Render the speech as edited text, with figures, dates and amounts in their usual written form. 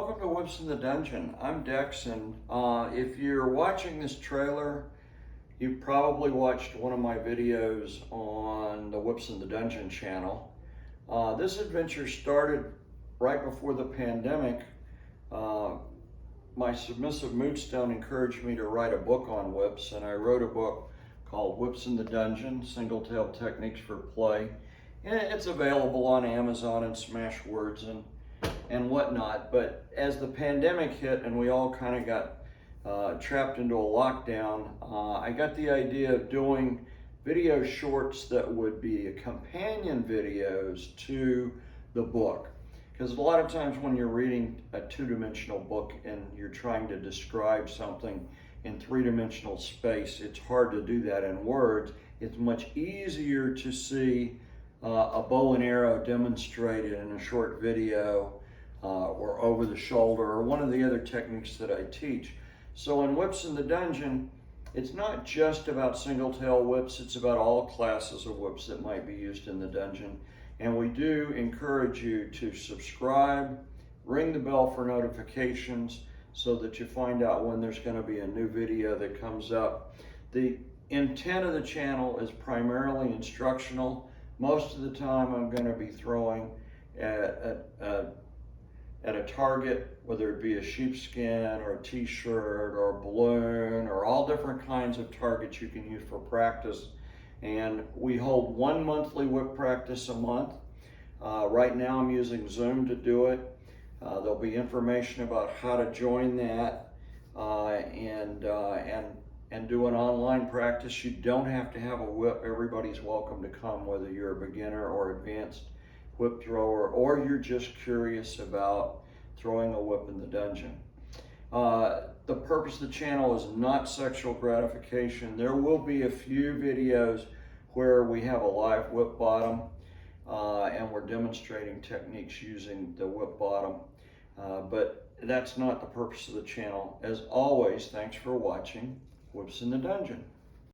welcome to Whips in the Dungeon. I'm Dex, and if you're watching this trailer, you probably watched one of my videos on the Whips in the Dungeon channel. This adventure started right before the pandemic. My submissive Moonstone encouraged me to write a book on whips, and I wrote a book called Whips in the Dungeon, Single-Tail Techniques for Play. And it's available on Amazon and Smashwords and whatnot. But as the pandemic hit and we all kind of got trapped into a lockdown, I got the idea of doing video shorts that would be companion videos to the book. Because a lot of times when you're reading a two-dimensional book and you're trying to describe something in three-dimensional space, it's hard to do that in words. It's much easier to see a bow and arrow demonstrated in a short video or over the shoulder, or one of the other techniques that I teach. So in Whips in the Dungeon, it's not just about single-tail whips, it's about all classes of whips that might be used in the dungeon. And we do encourage you to subscribe, ring the bell for notifications so that you find out when there's going to be a new video that comes up. The intent of the channel is primarily instructional. Most of the time I'm going to be throwing at a target, whether it be a sheepskin or a t-shirt or a balloon or all different kinds of targets you can use for practice. And we hold one monthly whip practice a month. Right now I'm using Zoom to do it. There'll be information about how to join that and do an online practice. You don't have to have a whip. Everybody's welcome to come, whether you're a beginner or advanced whip thrower, or you're just curious about throwing a whip in the dungeon. The purpose of the channel is not sexual gratification. There will be a few videos where we have a live whip bottom and we're demonstrating techniques using the whip bottom, but that's not the purpose of the channel. As always, thanks for watching Whips in the Dungeon.